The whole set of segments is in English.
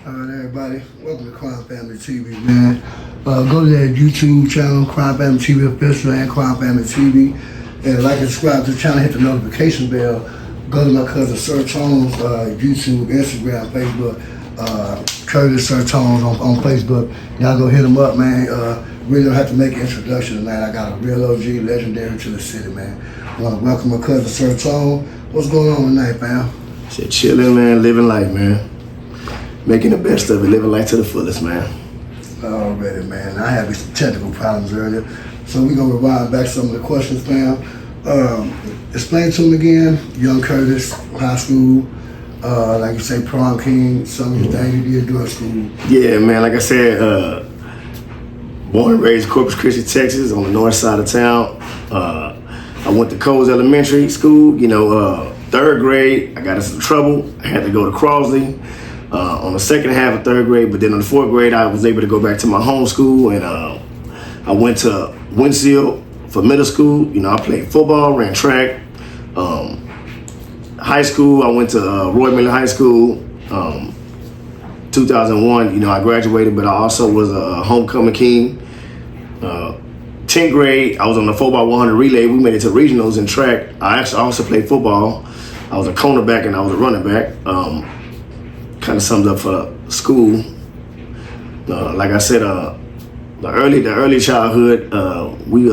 All right, everybody. Welcome to Crime Family TV, man. Go to that YouTube channel, Crime Family TV Official and Crime Family TV. And like and subscribe to the channel, hit the notification bell. Go to my cousin Sir Tones, YouTube, Instagram, Facebook, Curtis Sir Tones on Facebook. Y'all go hit him up, man. Really don't have to make an introduction tonight. I got a real OG, legendary to the city, man. I want to welcome my cousin Sir Tones. What's going on tonight, fam? Shit, chilling, man, living life, man. Making the best of it, living life to the fullest, man. Already, man. I had some technical problems earlier, so we're going to rewind back some of the questions, fam. Explain to me again, young Curtis, high school, like you say, prom king, some of the things you did during school. Yeah, man, like I said, born and raised in Corpus Christi, Texas, on the north side of town. I went to Coles Elementary School, third grade, I got in some trouble. I had to go to Crosley. On the second half of third grade, but then in the fourth grade, I was able to go back to my home school, and I went to Winfield for middle school. I played football, ran track. High school, I went to Roy Miller High School. 2001, I graduated, but I also was a homecoming king. 10th grade, I was on the 4x100 relay. We made it to regionals in track. I actually also played football. I was a cornerback and I was a running back. Kind of sums up for school. Like I said, the early childhood, we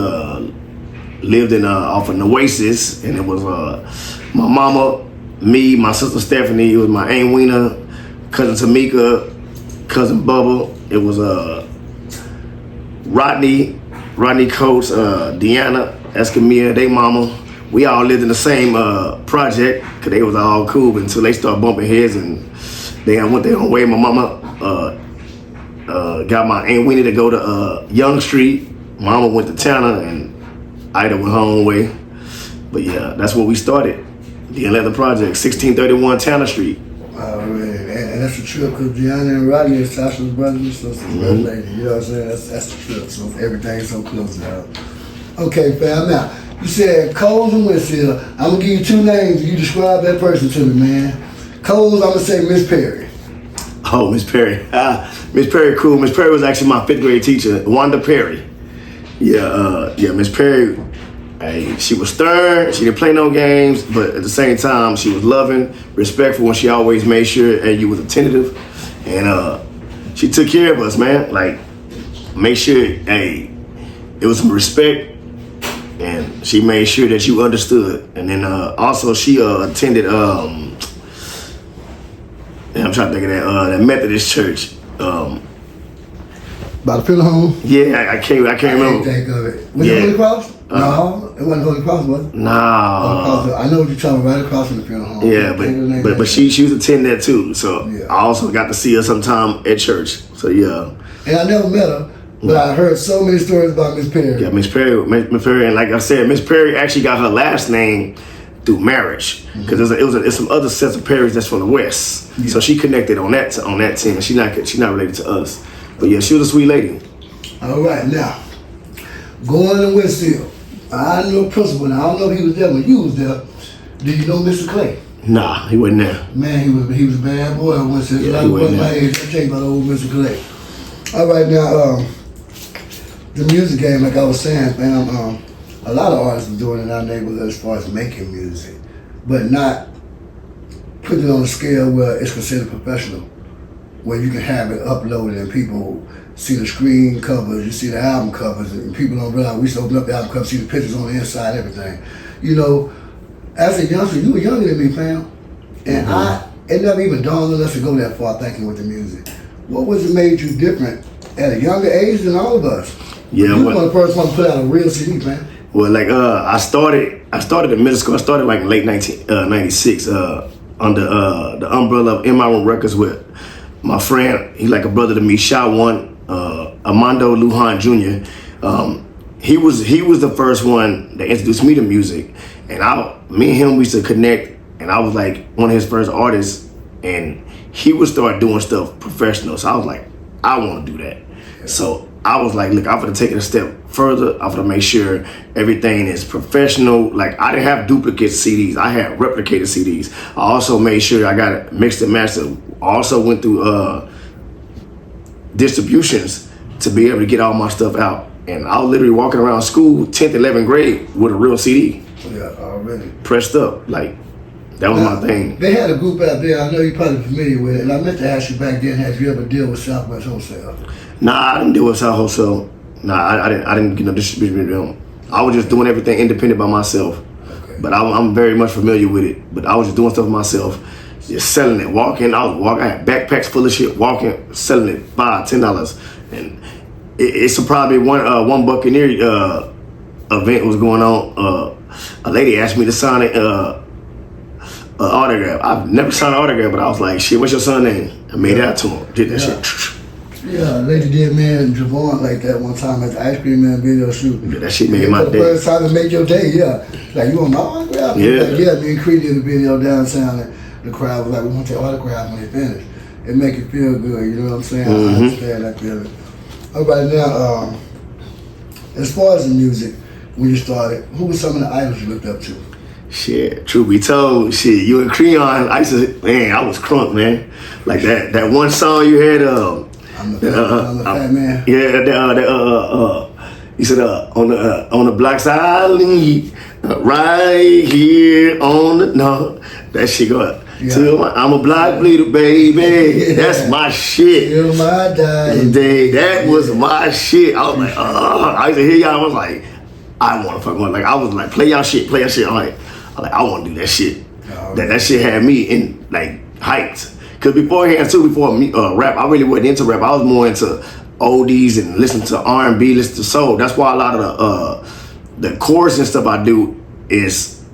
lived in off of Oasis, and it was my mama, me, my sister Stephanie. It was my Aunt Weena, cousin Tamika, cousin Bubba. It was Rodney Coates, Deanna Escamilla, they mama. We all lived in the same project because they was all cool until they started bumping heads and they went their own way. My mama got my Aunt Weenie to go to Young Street. Mama went to Tanner, and Ida went her own way. But yeah, that's where we started. The 11th Project, 1631 Tanner Street. Oh, man. And that's the trip, because Deanna and Rodney is Tasha's brothers and sisters, lady. You know what I'm saying? That's the trip. So everything's so close now. Okay, fam. Now, you said Coles and Winfield. I'm going to give you two names and you describe that person to me, man. Coles, I'm going to say Miss Perry. Oh, Miss Perry. Miss Perry, cool. Miss Perry was actually my 5th grade teacher, Wanda Perry. Yeah, Miss Perry, hey, she was stern. She didn't play no games, but at the same time, she was loving, respectful, and she always made sure you was attentive. And she took care of us, man. Like, make sure, it was some respect, and she made sure that you understood. And then also she attended, I'm trying to think of that Methodist church. By the funeral home? Yeah, I can't remember. I can't think of it. Was it Holy Cross? No, it wasn't Holy Cross, was it? No. I know what you're talking about, right across from the funeral home. Yeah, but she was attending that too. So yeah. I also got to see her sometime at church. So yeah. And I never met her, but I heard so many stories about Miss Perry. Yeah, Miss Perry, and like I said, Miss Perry actually got her last name through marriage, because it's some other sets of Perrys that's from the West. Yeah. So she connected on that team. She's not related to us, but yeah, she was a sweet lady. All right, now going to Winfield. I know principal. Now I don't know if he was there when you was there. Did you know Mr. Clay? Nah, he wasn't there. Man, he was a bad boy. I went to he wasn't there. I tell you about old Mr. Clay. All right, now the music game, like I was saying, man. A lot of artists are doing it in our neighborhood as far as making music, but not putting it on a scale where it's considered professional, where you can have it uploaded and people see the screen covers, you see the album covers, and people don't realize we used to open up the album covers, see the pictures on the inside, everything. As a youngster, you were younger than me, fam, and it never even dawned on us to go that far thinking with the music. What was it made you different at a younger age than all of us? Yeah, you were the first one to put out a real CD, man. Well, like I started in middle school. I started like in late 1996 under the umbrella of MI1 Records with my friend. He's like a brother to me, Sha One, Armando Lujan Jr. He was the first one that introduced me to music, and me and him we used to connect. And I was like one of his first artists, and he would start doing stuff professional. So I was like, I want to do that. Yeah. So I was like, look, I'm gonna take it a step further. I'm gonna make sure everything is professional. Like, I didn't have duplicate CDs. I had replicated CDs. I also made sure I got it mixed and mastered. I also went through distributions to be able to get all my stuff out. And I was literally walking around school, 10th, 11th grade, with a real CD. Yeah, already. Pressed up. Like, that was my thing. They had a group out there, I know you're probably familiar with it, and I meant to ask you back then, have you ever dealt with Southwest Wholesale? Nah, I didn't deal with South Wholesale. Nah, I didn't get no distribution with them. I was just doing everything independent by myself. Okay. But I'm very much familiar with it. But I was just doing stuff myself, just selling it, walking. I had backpacks full of shit, walking, selling it, $5, $10. And it's probably one Buccaneer event was going on. A lady asked me to sign an autograph. I've never signed an autograph, but I was like, shit, what's your son's name? I made it out to him. Did that shit. Yeah, a lady did me and Javon like that one time at the ice cream man video shoot. Yeah, that shit made my day. The first time it made your day, yeah. Like, you want my autograph? Yeah. Like, yeah, me and Creed did a video downtown and the crowd was like, we want your autograph when they finish. It make you feel good, you know what I'm saying? I understand that feeling. All right, now, as far as the music, when you started, who were some of the idols you looked up to? Shit, truth be told, shit, you and Creon, I was crunk, man. Like that one song you had, I'm a fat man. Yeah, he said, on the black side, right here on the, no, that shit go, I'm a black bleeder, baby. That's my shit. You're my day. That was my shit. I was like, I used to hear y'all, I was like, I want to fuck one. Like, I was like, play y'all shit. I'm like, I want to do that shit. That shit had me in, like, hyped. Because before rap, I really wasn't into rap. I was more into oldies and listening to R&B, listening to soul. That's why a lot of the chorus and stuff I do is,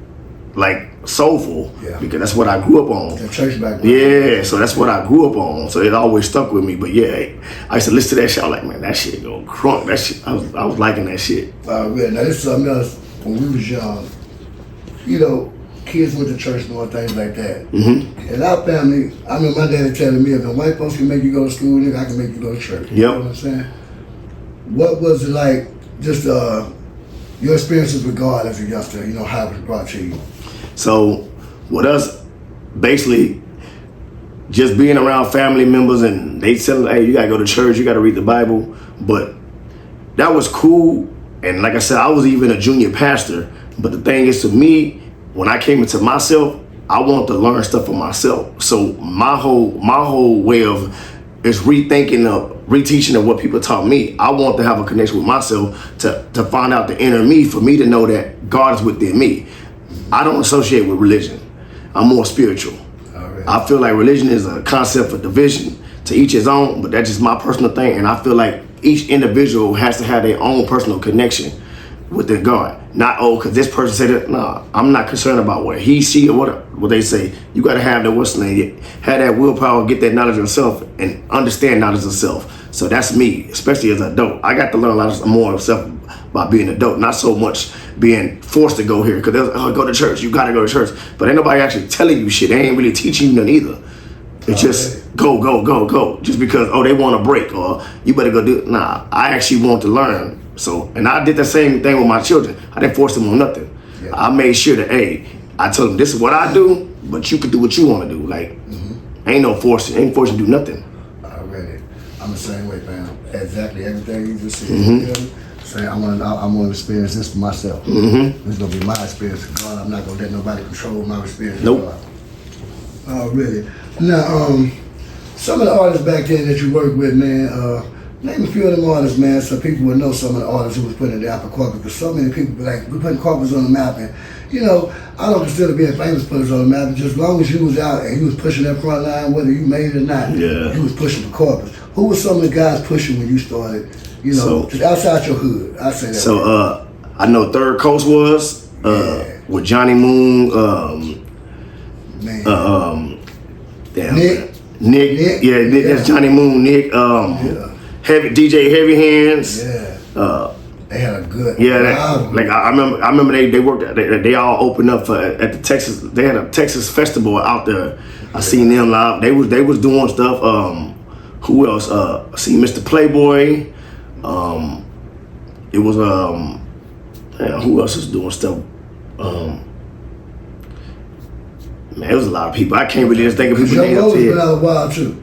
like, soulful. Yeah. Because that's what I grew up on. The church background. Yeah, so that's what I grew up on. So it always stuck with me. But yeah, I used to listen to that shit. I was like, man, that shit go crunk. That shit, I was liking that shit. Really. Now, this is something else. When we was young, you know, kids went to church and all things like that. Mm-hmm. In our family, I remember my daddy telling me, if the white folks can make you go to school, nigga, I can make you go to church. You know what I'm saying? What was it like, just your experiences with God as a youngster, you know, how it was brought to you? So, with us, basically, just being around family members and they tell them, hey, you gotta go to church, you gotta read the Bible. But that was cool. And like I said, I was even a junior pastor. But the thing is, to me, when I came into myself, I want to learn stuff for myself. So my whole way of is reteaching of what people taught me. I want to have a connection with myself to find out the inner me, for me to know that God is within me. I don't associate with religion. I'm more spiritual. Right. I feel like religion is a concept for division, to each his own, but that's just my personal thing. And I feel like each individual has to have their own personal connection within God. Not, because this person said it. No, I'm not concerned about what he, she, or what they say. You got to have that have that willpower, get that knowledge of self, and understand knowledge of self. So that's me, especially as an adult. I got to learn a lot more of self by being an adult, not so much being forced to go here. Because go to church, you got to go to church. But ain't nobody actually telling you shit. They ain't really teaching you nothing either. It's just go. Just because, they want a break, or you better go do it. Nah, I actually want to learn. So, and I did the same thing with my children. I didn't force them on nothing. Yeah. I made sure that, I told them, this is what I do, but you can do what you want to do. Like, ain't no force. Ain't forced to do nothing. Already. I'm the same way, fam. Exactly everything you just said. You know? Saying, I want to experience this for myself. This is going to be my experience with God. I'm not going to let nobody control my experience with God. Already. Now, some of the artists back then that you worked with, man, name a few of them artists, man, so people would know some of the artists who was putting it down for corpus. Because so many people be like, we're putting corpus on the map. And, you know, I don't consider being famous put us on the map. Just as long as you was out and you was pushing that front line, whether you made it or not, you was pushing for corpus. Who were some of the guys pushing when you started, you know, just outside your hood? I say that. So, I know Third Coast was, with Johnny Moon, Nick. Yeah, Nick, that's Johnny Moon, Nick. DJ Heavy Hands. Yeah. They had a good. Yeah, like I remember they worked. They all opened up at the Texas. They had a Texas festival out there. I seen them live. They was doing stuff. Who else? I seen Mr. Playboy. It was who else was doing stuff? Man, it was a lot of people. I can't really just think of people's names. Joe Rogan's been out a while too.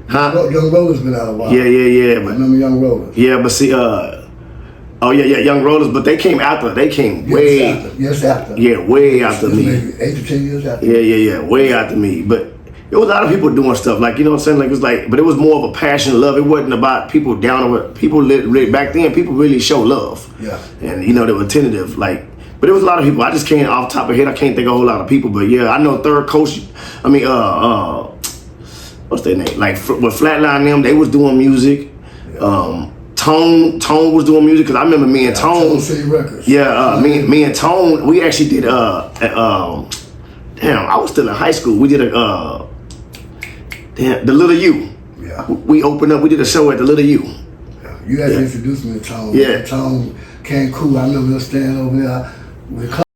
Huh? Young Rollers been out a while. Yeah. I remember Young Rollers. Yeah, but see, Young Rollers, but they came after. They came way after. Yeah, way after me. Maybe 8 to 10 years after. Yeah, way after me. But there was a lot of people doing stuff like, you know what I'm saying? Like, it was like, but it was more of a passion, love. It wasn't about people down over. People back then. People really show love. Yeah. And you know they were tentative, like. But there was a lot of people. I just can't off the top of my head. I can't think of a whole lot of people. But yeah, I know Third Coast. I mean, what's their name? Like with Flatline them, they was doing music. Yeah. Tone was doing music because I remember me and Tone. City Records. Yeah, me and Tone, we actually did damn, I was still in high school. We did the Little U. Yeah. We opened up. We did a show at the Little U. Yeah. You had to introduce me to Tone. Yeah. Tone came cool. I remember us standing over there with